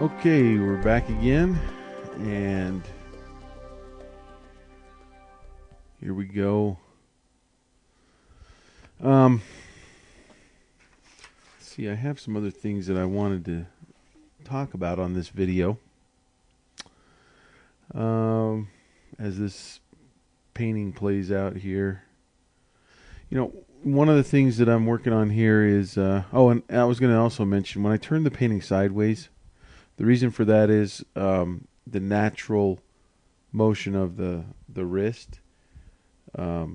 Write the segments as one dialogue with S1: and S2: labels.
S1: Okay, we're back again, and here we go. See, I have some other things that I wanted to talk about on this video. As this painting plays out here, one of the things that I'm working on here is, and I was going to also mention, when I turn the painting sideways, the reason for that is the natural motion of the wrist. I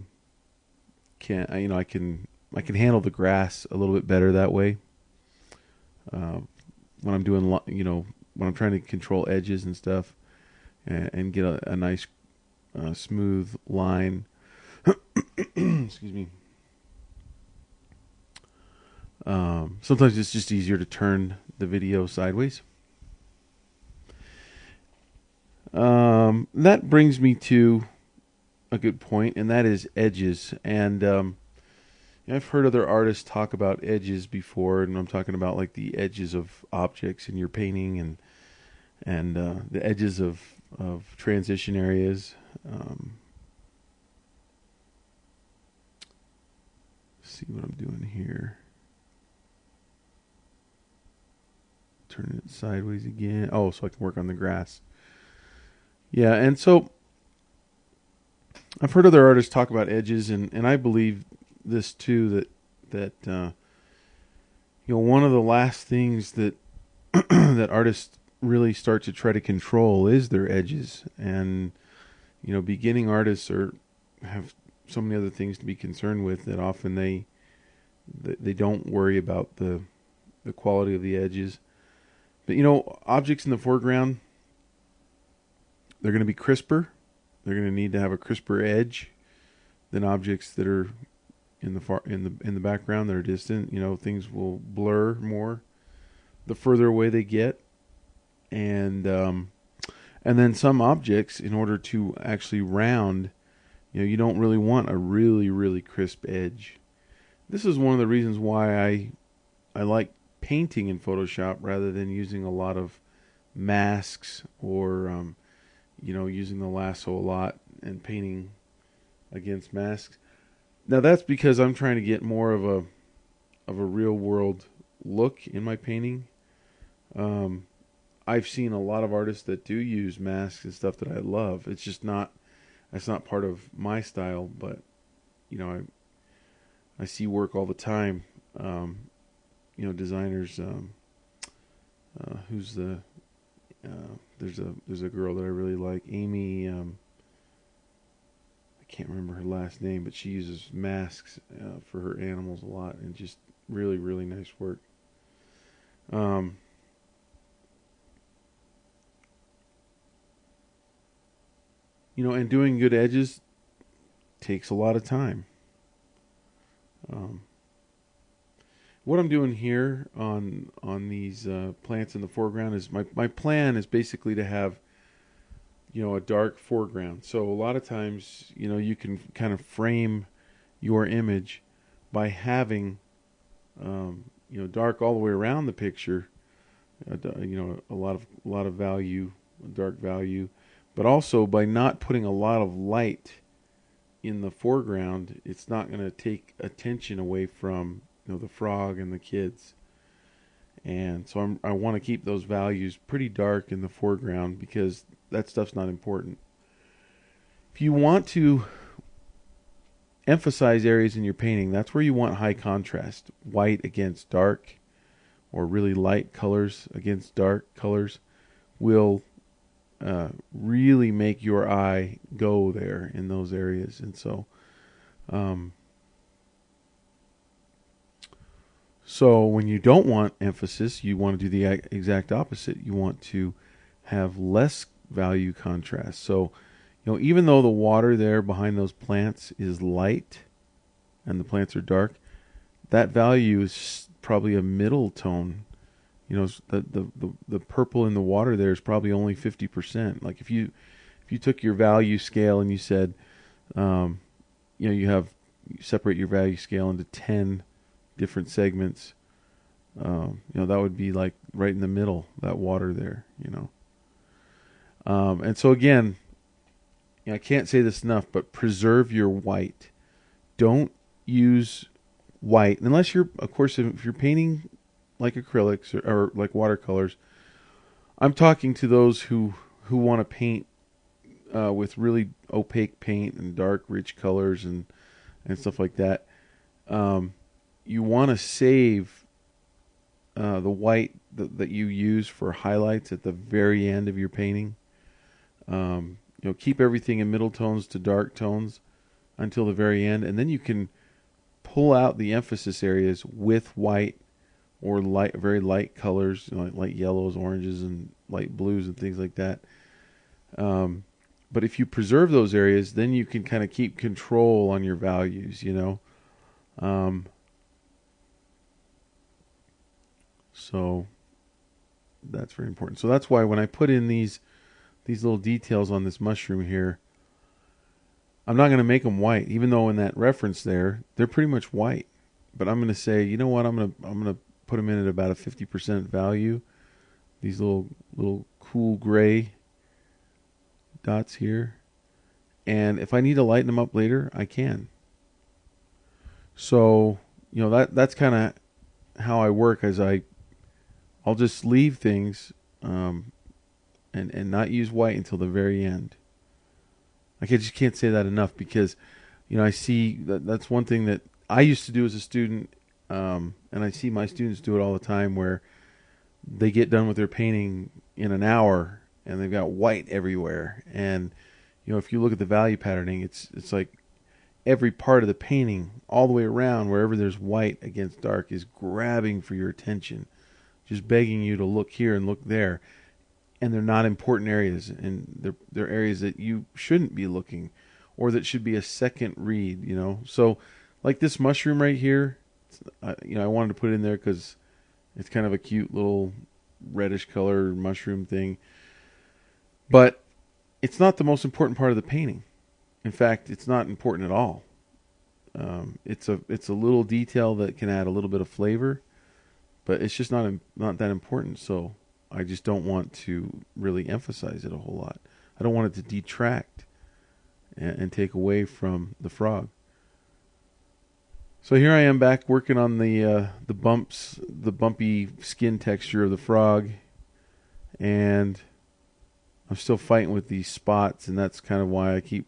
S1: can handle the grass a little bit better that way. When I'm doing, when I'm trying to control edges and stuff, and get a nice smooth line. Excuse me. Sometimes it's just easier to turn the video sideways. That brings me to a good point, and that is edges. And I've heard other artists talk about edges before, and I'm talking about like the edges of objects in your painting, and the edges of transition areas. See what I'm doing here. Turn it sideways again. Oh, so I can work on the grass. Yeah, and so I've heard other artists talk about edges, and I believe this too, that one of the last things that that artists really start to try to control is their edges. And beginning artists have so many other things to be concerned with that often they don't worry about the quality of the edges. But objects in the foreground, they're going to be crisper. They're going to need to have a crisper edge than objects that are in the background that are distant. Things will blur more the further away they get, and then some objects, in order to actually round, you don't really want a really, really crisp edge. This is one of the reasons why I like painting in Photoshop rather than using a lot of masks or using the lasso a lot and painting against masks. Now that's because I'm trying to get more of a real world look in my painting. I've seen a lot of artists that do use masks and stuff that I love. It's just that's not part of my style, but I see work all the time. Designers. Who's the there's a girl that I really like, Amy. I can't remember her last name, but she uses masks for her animals a lot, and just really, really nice work. And doing good edges takes a lot of time. What I'm doing here on these plants in the foreground is my plan is basically to have a dark foreground. So a lot of times you can kind of frame your image by having dark all the way around the picture. A lot of value, dark value, but also by not putting a lot of light in the foreground, it's not going to take attention away from the frog and the kids. And so I want to keep those values pretty dark in the foreground because that stuff's not important. If you want to emphasize areas in your painting, that's where you want high contrast. White against dark, or really light colors against dark colors, will really make your eye go there in those areas. And so when you don't want emphasis, you want to do the exact opposite. You want to have less value contrast. So, even though the water there behind those plants is light and the plants are dark, that value is probably a middle tone. The purple in the water there is probably only 50%. Like if you took your value scale and you said, you separate your value scale into 10 different segments, That would be like right in the middle, that water there, And so again, I can't say this enough, but preserve your white. Don't use white unless you're, of course, if you're painting like acrylics or like watercolors. I'm talking to those who want to paint with really opaque paint and dark, rich colors and stuff like that. You want to save the white that you use for highlights at the very end of your painting. Keep everything in middle tones to dark tones until the very end, and then you can pull out the emphasis areas with white or light, very light colors, like light yellows, oranges, and light blues and things like that. But if you preserve those areas, then you can kind of keep control on your values, So that's very important. So that's why when I put in these little details on this mushroom here, I'm not going to make them white, even though in that reference there, they're pretty much white. But I'm going to say, you know what? I'm going to put them in at about a 50% value. These little cool gray dots here. And if I need to lighten them up later, I can. So, that's kind of how I work, as I'll just leave things and not use white until the very end. I just can't say that enough, because I see that's one thing that I used to do as a student, and I see my students do it all the time, where they get done with their painting in an hour and they've got white everywhere. And if you look at the value patterning, it's like every part of the painting all the way around, wherever there's white against dark, is grabbing for your attention, just begging you to look here and look there. And they're not important areas, and they're areas that you shouldn't be looking, or that should be a second read. So like this mushroom right here, I wanted to put it in there because it's kind of a cute little reddish color mushroom thing, but it's not the most important part of the painting. In fact, it's not important at all. It's a little detail that can add a little bit of flavor, but it's just not that important. So I just don't want to really emphasize it a whole lot. I don't want it to detract and take away from the frog. So here I am back working on the bumps, the bumpy skin texture of the frog, and I'm still fighting with these spots, and that's kind of why I keep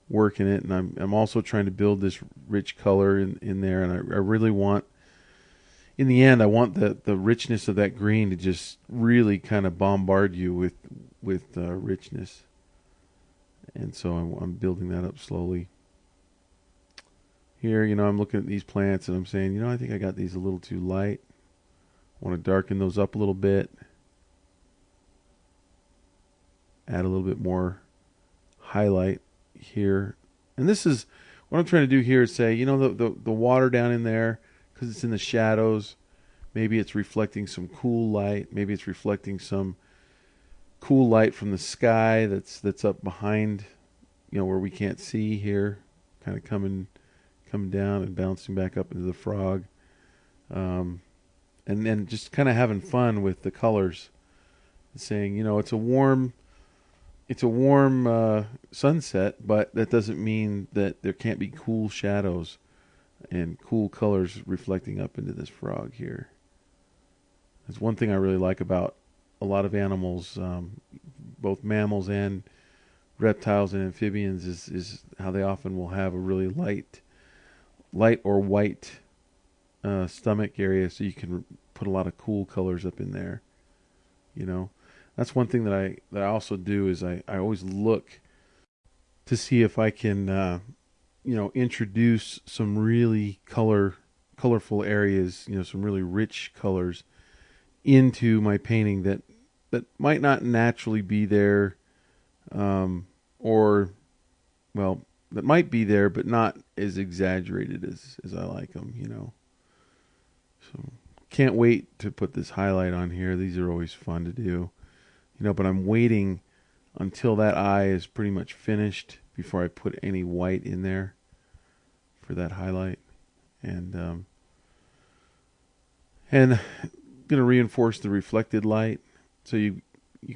S1: working it. And I'm also trying to build this rich color in there, and I really want, in the end, I want the richness of that green to just really kind of bombard you with richness. And so I'm building that up slowly. Here, I'm looking at these plants and I'm saying, I think I got these a little too light. I want to darken those up a little bit. Add a little bit more highlight here. And this is, what I'm trying to do here is say, the water down in there, because it's in the shadows, maybe it's reflecting some cool light. Maybe it's reflecting some cool light from the sky that's up behind, where we can't see here, kind of coming down and bouncing back up into the frog. And then just kind of having fun with the colors, saying, it's a warm sunset, but that doesn't mean that there can't be cool shadows and cool colors reflecting up into this frog here. That's one thing I really like about a lot of animals, both mammals and reptiles and amphibians, is how they often will have a really light or white stomach area, so you can put a lot of cool colors up in there. That's one thing that I also do, is I always look to see if I can introduce some really colorful areas, some really rich colors into my painting that might not naturally be there, or that might be there but not as exaggerated as I like them. So can't wait to put this highlight on here. These are always fun to do, but I'm waiting until that eye is pretty much finished before I put any white in there for that highlight. And And I'm going to reinforce the reflected light. So you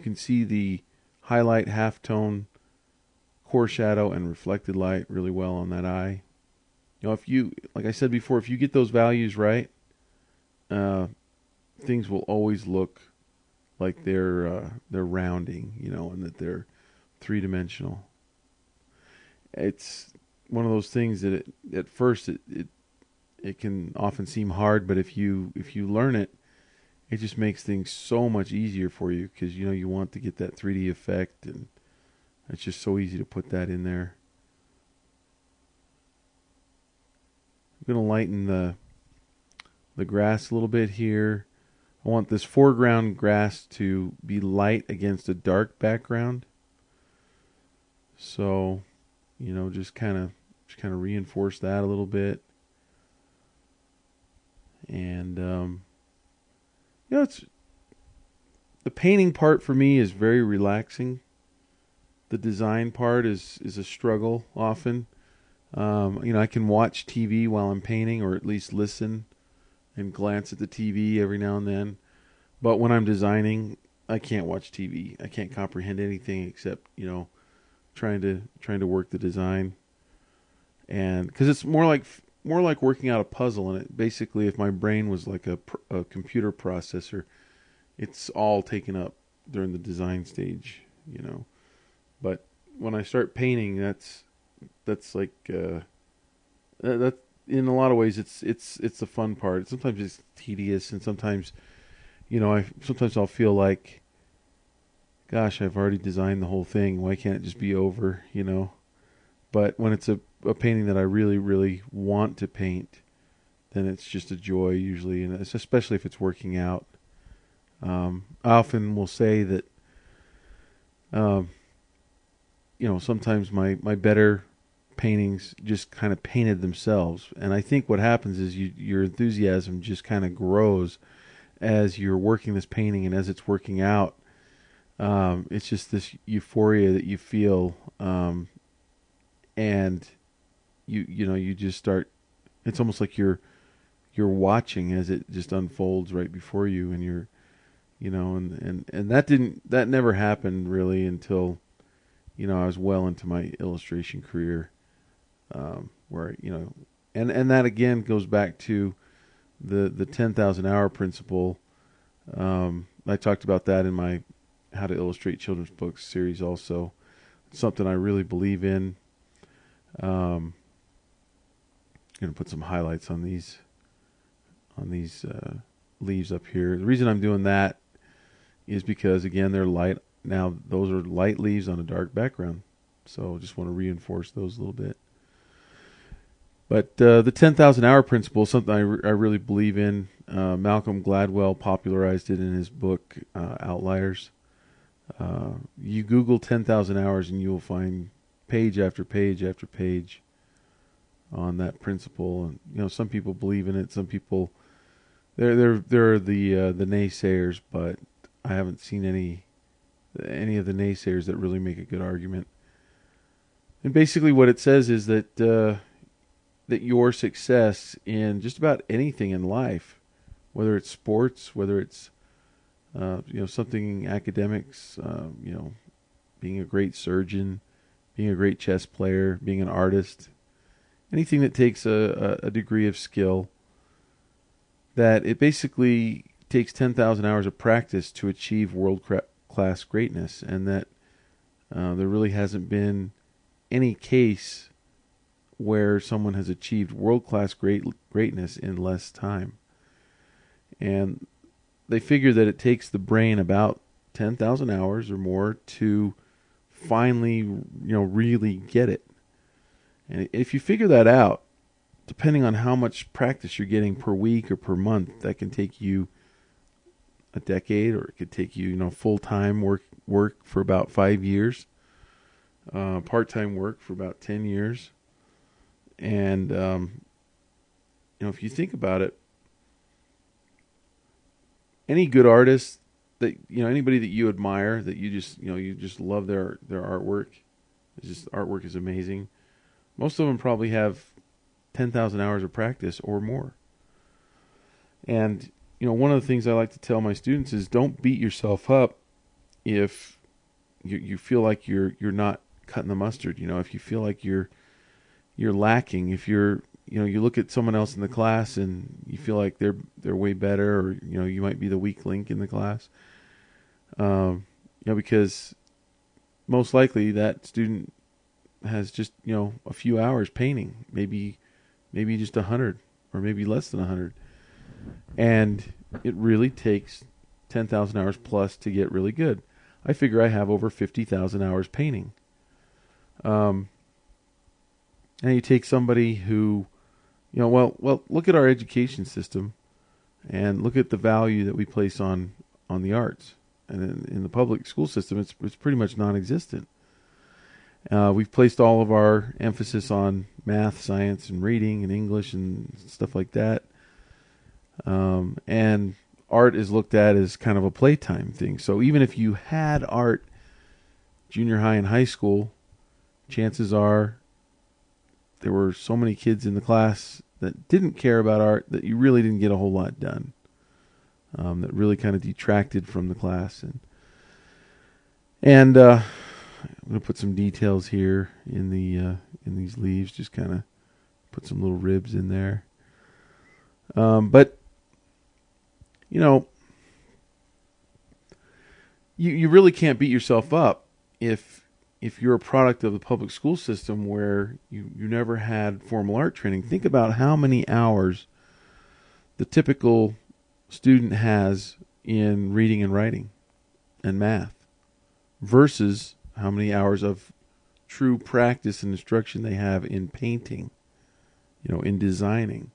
S1: can see the highlight, halftone, core shadow, and reflected light really well on that eye. If you, like I said before, if you get those values right, uh, things will always look like they're rounding, and that they're 3 dimensional. It's one of those things that at first it can often seem hard, but if you learn it, it just makes things so much easier for you because you want to get that 3D effect, and it's just so easy to put that in there. I'm going to lighten the grass a little bit here. I want this foreground grass to be light against a dark background. So, just kind of reinforce that a little bit. And it's the painting part for me is very relaxing. The design part is a struggle often. I can watch TV while I'm painting, or at least listen and glance at the TV every now and then. But when I'm designing, I can't watch TV. I can't comprehend anything except trying to work the design, and because it's more like working out a puzzle. And it basically, if my brain was like a computer processor, it's all taken up during the design stage. But when I start painting, that's like that in a lot of ways it's the fun part. Sometimes it's tedious, and sometimes sometimes I'll feel like, gosh, I've already designed the whole thing. Why can't it just be over? But when it's a painting that I really, really want to paint, then it's just a joy usually, and it's especially if it's working out. I often will say that, sometimes my better paintings just kind of painted themselves, and I think what happens is your enthusiasm just kind of grows as you're working this painting, and as it's working out. It's just this euphoria that you feel, and you just start. It's almost like you're watching as it just unfolds right before you, and and that never happened really until I was well into my illustration career, where and that again goes back to the 10,000 hour principle. I talked about that in my How to Illustrate Children's Books series also. It's something I really believe in. I'm going to put some highlights on these leaves up here. The reason I'm doing that is because, again, they're light. Now, those are light leaves on a dark background. So just want to reinforce those a little bit. But the 10,000 hour principle is something I really believe in. Malcolm Gladwell popularized it in his book, Outliers. You Google 10,000 hours and you will find page after page after page on that principle. And some people believe in it. Some people, they're the naysayers, but I haven't seen any of the naysayers that really make a good argument. And basically, what it says is that that your success in just about anything in life, whether it's sports, whether it's something academics, being a great surgeon, being a great chess player, being an artist, anything that takes a degree of skill, that it basically takes 10,000 hours of practice to achieve world-class greatness, and that there really hasn't been any case where someone has achieved world-class greatness in less time. And they figure that it takes the brain about 10,000 hours or more to finally, really get it. And if you figure that out, depending on how much practice you're getting per week or per month, that can take you a decade, or it could take you, full-time work for about 5 years, part-time work for about 10 years. And, if you think about it, any good artist that, anybody that you admire, that you just love their artwork, artwork is amazing. Most of them probably have 10,000 hours of practice or more. And one of the things I like to tell my students is don't beat yourself up if you feel like you're not cutting the mustard. If you feel like you're lacking, if you look at someone else in the class and you feel like they're way better, or you might be the weak link in the class. Because most likely that student has just a few hours painting, maybe just 100, or maybe less than 100, and it really takes 10,000 hours plus to get really good. I figure I have over 50,000 hours painting. And you take somebody who, well, look at our education system, and look at the value that we place on the arts. And in the public school system, it's pretty much non-existent. We've placed all of our emphasis on math, science, and reading, and English, and stuff like that. And art is looked at as kind of a playtime thing. So even if you had art junior high and high school, chances are there were so many kids in the class that didn't care about art that you really didn't get a whole lot done. That really kind of detracted from the class. And I'm going to put some details here in these leaves, just kind of put some little ribs in there. But you really can't beat yourself up if you're a product of the public school system where you never had formal art training. Think about how many hours the typical student has in reading and writing and math versus how many hours of true practice and instruction they have in painting, in designing,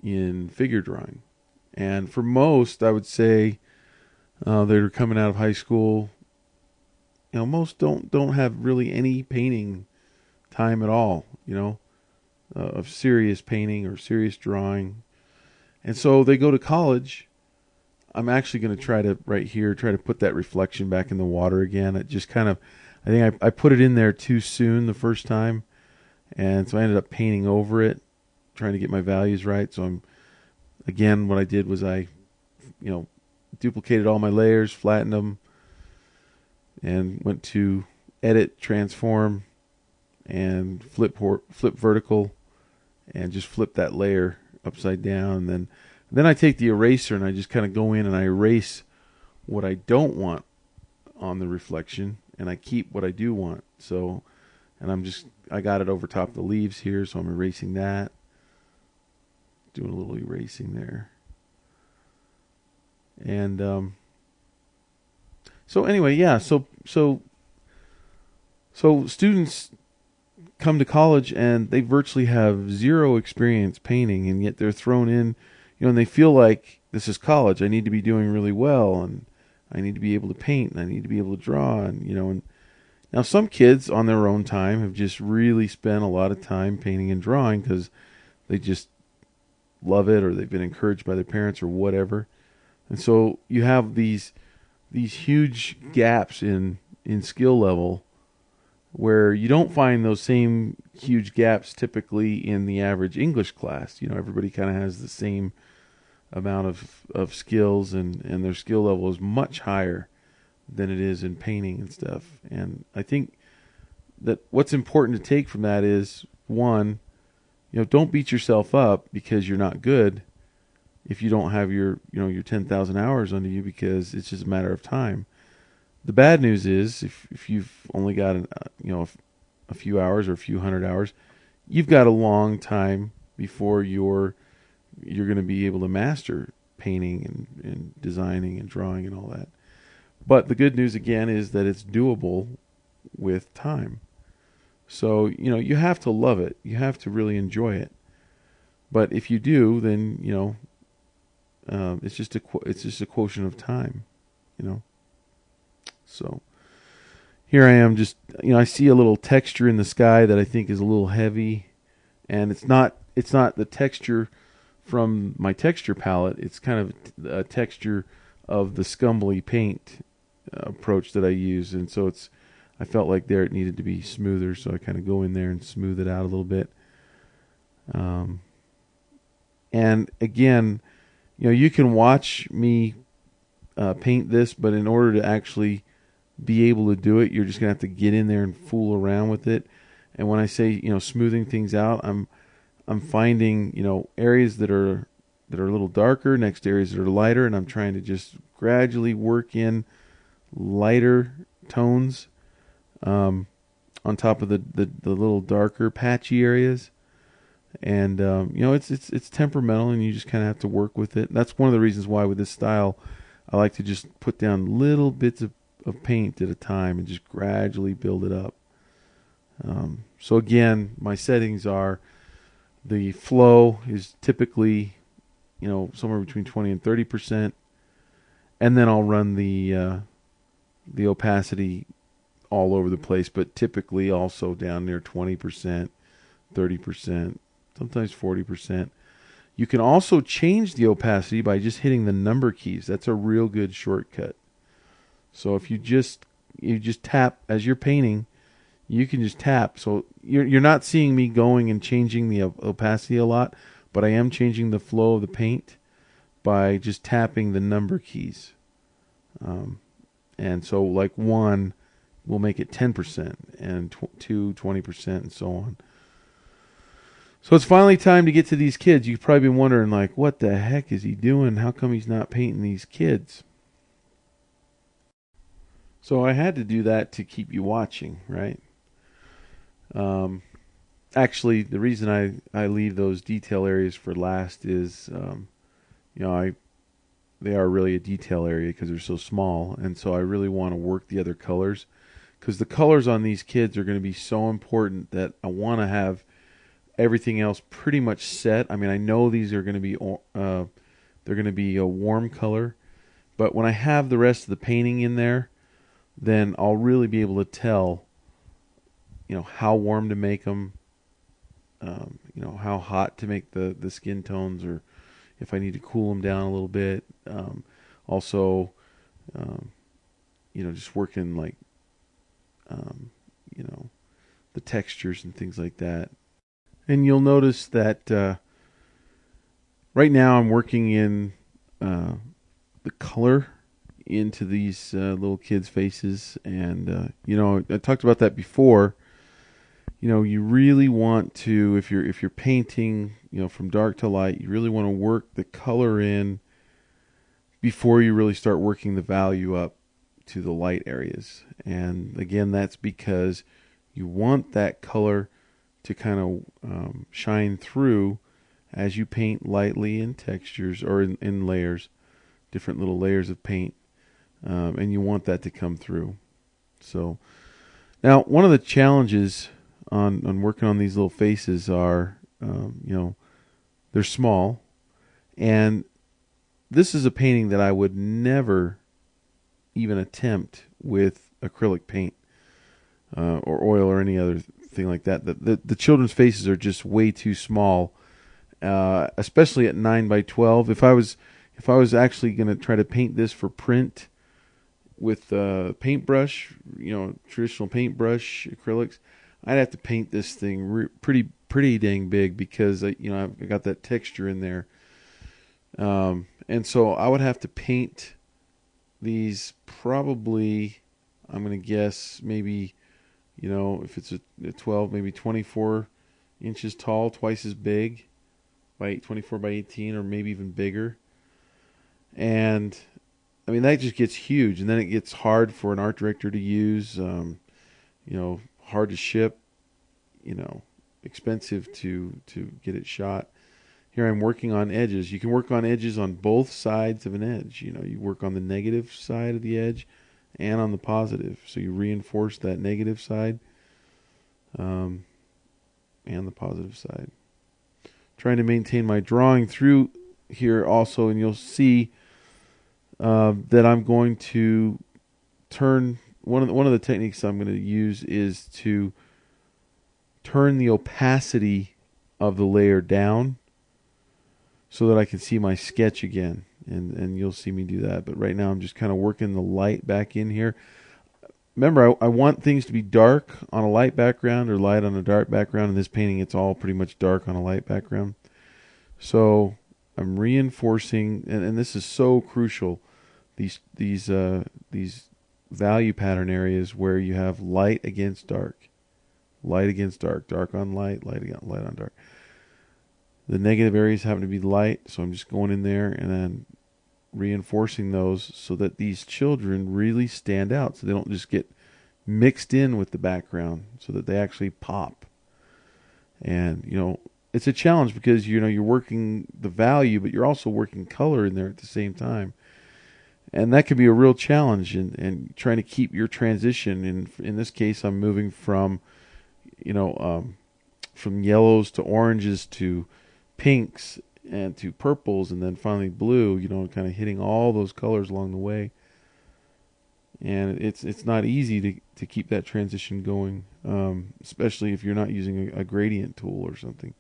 S1: in figure drawing. And for most, I would say that are coming out of high school, most don't have really any painting time at all, of serious painting or serious drawing. And so they go to college. I'm actually going to try to put that reflection back in the water again. It just I think I put it in there too soon the first time. And so I ended up painting over it, trying to get my values right. So what I did was I duplicated all my layers, flattened them, and went to edit, transform, and flip vertical, and just flip that layer upside down. And then I take the eraser and I just kind of go in and I erase what I don't want on the reflection, and I keep what I do want. So, and I got it over top the leaves here, so I'm erasing that. Doing a little erasing there. And so anyway, yeah, so students come to college and they virtually have zero experience painting, and yet they're thrown in, and they feel like this is college. I need to be doing really well, and I need to be able to paint, and I need to be able to draw, and now some kids on their own time have just really spent a lot of time painting and drawing because they just love it, or they've been encouraged by their parents or whatever. And so you have these huge gaps in skill level where you don't find those same huge gaps typically in the average English class. Everybody kind of has the same amount of skills, and their skill level is much higher than it is in painting and stuff. And I think that what's important to take from that is, one, don't beat yourself up because you're not good if you don't have your 10,000 hours under you, because it's just a matter of time. The bad news is if you've only got a few hours or a few hundred hours, you've got a long time before you're going to be able to master painting and designing and drawing and all that. But the good news again is that it's doable with time. So, you have to love it. You have to really enjoy it. But if you do, then, it's just a quotient of time, So here I am, just, I see a little texture in the sky that I think is a little heavy, and it's not the texture from my texture palette. It's kind of a texture of the scumbly paint approach that I use. And so I felt like there it needed to be smoother, so I kind of go in there and smooth it out a little bit. And again, You can watch me paint this, but in order to actually be able to do it, you're just gonna have to get in there and fool around with it. And when I say smoothing things out, I'm finding areas that are a little darker next to areas that are lighter, and I'm trying to just gradually work in lighter tones on top of the little darker patchy areas. And it's temperamental, and you just kind of have to work with it. That's one of the reasons why with this style, I like to just put down little bits of paint at a time and just gradually build it up. So again, my settings are the flow is typically somewhere between 20 and 30%, and then I'll run the opacity all over the place, but typically also down near 20%, 30%, sometimes 40%. You can also change the opacity by just hitting the number keys. That's a real good shortcut. So if you just tap as you're painting, you can just tap. So you're not seeing me going and changing the opacity a lot, but I am changing the flow of the paint by just tapping the number keys. And so like 1 will make it 10%, and 2, 20%, and so on. So it's finally time to get to these kids. You've probably been wondering, like, what the heck is he doing? How come he's not painting these kids? So I had to do that to keep you watching, right? Actually, the reason I leave those detail areas for last is, they are really a detail area because they're so small, and so I really want to work the other colors, because the colors on these kids are going to be so important that I want to have everything else pretty much set. I mean, I know these are going to be they're going to be a warm color, but when I have the rest of the painting in there, then I'll really be able to tell, how warm to make them, how hot to make the skin tones, or if I need to cool them down a little bit. Also, just working like, the textures and things like that. And you'll notice that right now I'm working in the color into these little kids' faces. And, I talked about that before. You really want to, if you're painting, from dark to light, you really want to work the color in before you really start working the value up to the light areas. And again, that's because you want that color to kind of shine through as you paint lightly in textures or in layers, different little layers of paint, and you want that to come through. So now, one of the challenges on working on these little faces are, they're small, and this is a painting that I would never even attempt with acrylic paint or oil or any other thing like that. The children's faces are just way too small, especially at 9x12. If I was actually going to try to paint this for print with paintbrush, traditional paintbrush acrylics, I'd have to paint this thing pretty dang big, because I've got that texture in there, and so I would have to paint these probably, I'm going to guess, maybe, if it's a 12, maybe 24 inches tall, twice as big, by 24 by 18, or maybe even bigger. And I mean, that just gets huge, and then it gets hard for an art director to use, hard to ship, expensive to get it shot. Here I'm working on edges. You can work on edges on both sides of an edge. You work on the negative side of the edge and on the positive. So you reinforce that negative side and the positive side. Trying to maintain my drawing through here also, and you'll see that I'm going to turn, one of the techniques I'm going to use is to turn the opacity of the layer down so that I can see my sketch again, and you'll see me do that. But right now I'm just kind of working the light back in here. Remember, I want things to be dark on a light background or light on a dark background. In this painting, it's all pretty much dark on a light background. So I'm reinforcing, and this is so crucial. These value pattern areas where you have light against dark, light against dark, dark on light, light on dark. The negative areas happen to be light, so I'm just going in there and then reinforcing those so that these children really stand out, so they don't just get mixed in with the background, so that they actually pop. And it's a challenge because you're working the value, but you're also working color in there at the same time, and that can be a real challenge. And trying to keep your transition. And in this case, I'm moving from from yellows to oranges to pinks and to purples, and then finally blue. Kind of hitting all those colors along the way. And it's not easy to keep that transition going, especially if you're not using a gradient tool or something.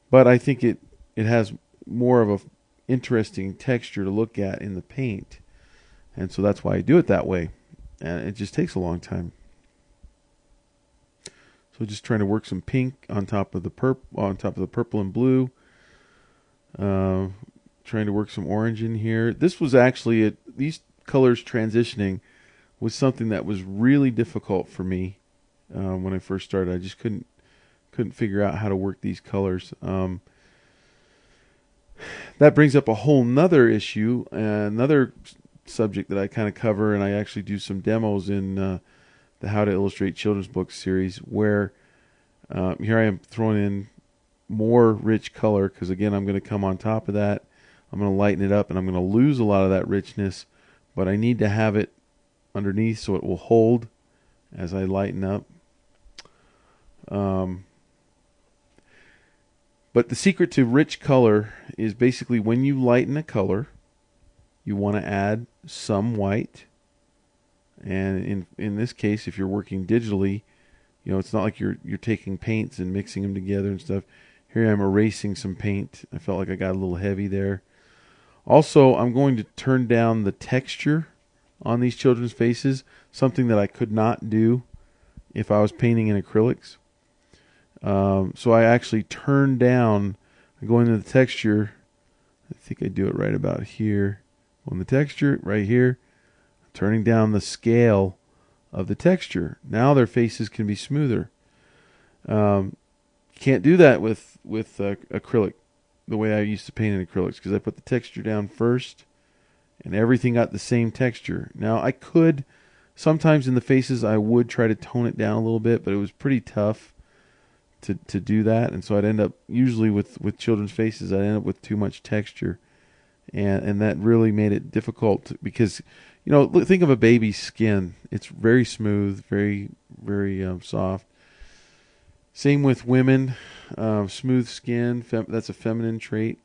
S1: But I think it has more of a interesting texture to look at in the paint, and so that's why I do it that way. And it just takes a long time. So just trying to work some pink on top of the purple and blue. Trying to work some orange in here. This was actually these colors transitioning was something that was really difficult for me when I first started. I just couldn't figure out how to work these colors. That brings up a whole nother issue, another subject that I kind of cover, and I actually do some demos in the How to Illustrate Children's Books series, where here I am throwing in more rich color, because again, I'm going to come on top of that. I'm going to lighten it up, and I'm going to lose a lot of that richness, but I need to have it underneath so it will hold as I lighten up. But the secret to rich color is basically when you lighten a color, you want to add some white. And in this case, if you're working digitally, it's not like you're taking paints and mixing them together and stuff. Here I'm erasing some paint. I felt like I got a little heavy there. Also, I'm going to turn down the texture on these children's faces, something that I could not do if I was painting in acrylics. So I actually turn down, going into the texture. I think I do it right about here. On the texture, right here, turning down the scale of the texture. Now their faces can be smoother. Can't do that with acrylic, the way I used to paint in acrylics, because I put the texture down first, and everything got the same texture. Now I could, sometimes in the faces, I would try to tone it down a little bit, but it was pretty tough to do that, and so I'd end up, usually with children's faces, I'd end up with too much texture, and that really made it difficult because, think of a baby's skin. It's very smooth, very, very soft. Same with women, smooth skin, that's a feminine trait,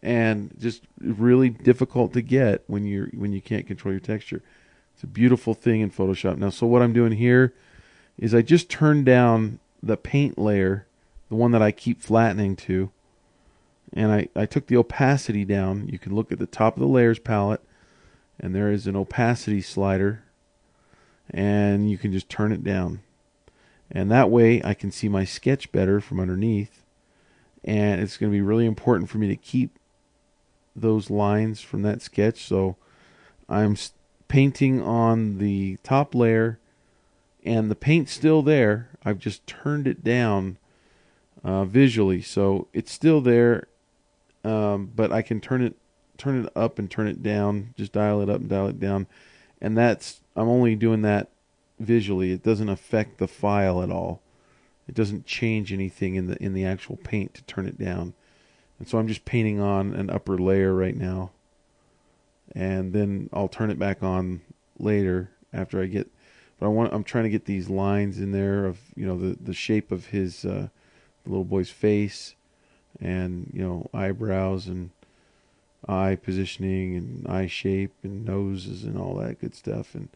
S1: and just really difficult to get when you can't control your texture. It's a beautiful thing in Photoshop. Now, so what I'm doing here is I just turned down the paint layer, the one that I keep flattening to, and I took the opacity down. You can look at the top of the layers palette, and there is an opacity slider, and you can just turn it down. And that way I can see my sketch better from underneath, and it's going to be really important for me to keep those lines from that sketch. So I'm painting on the top layer, and the paint's still there. I've just turned it down visually, so it's still there, but I can turn it up and turn it down, just dial it up and dial it down, and I'm only doing that visually. It doesn't affect the file at all. It doesn't change anything in the actual paint to turn it down. And so I'm just painting on an upper layer right now, and then I'll turn it back on later after I get. But I'm trying to get these lines in there of the shape of his the little boy's face, and eyebrows and eye positioning and eye shape and noses and all that good stuff. And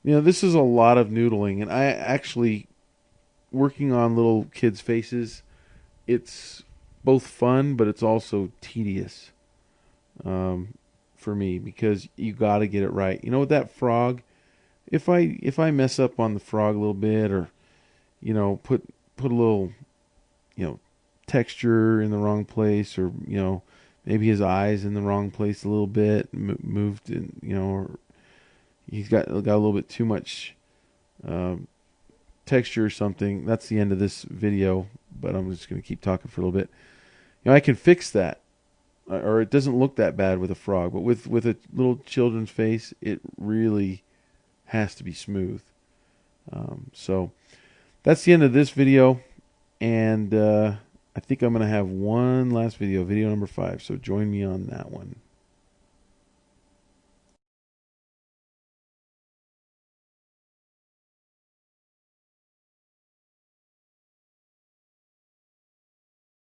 S1: this is a lot of noodling, and I actually, working on little kids' faces, it's both fun, but it's also tedious for me, because you got to get it right. With that frog, if I mess up on the frog a little bit, or put a little texture in the wrong place, or maybe his eyes in the wrong place a little bit, moved in, or he's got a little bit too much texture or something. That's the end of this video, but I'm just going to keep talking for a little bit. I can fix that, or it doesn't look that bad with a frog, but with a little children's face, it really has to be smooth. So that's the end of this video, and I think I'm going to have one last video, video number 5, so join me on that one.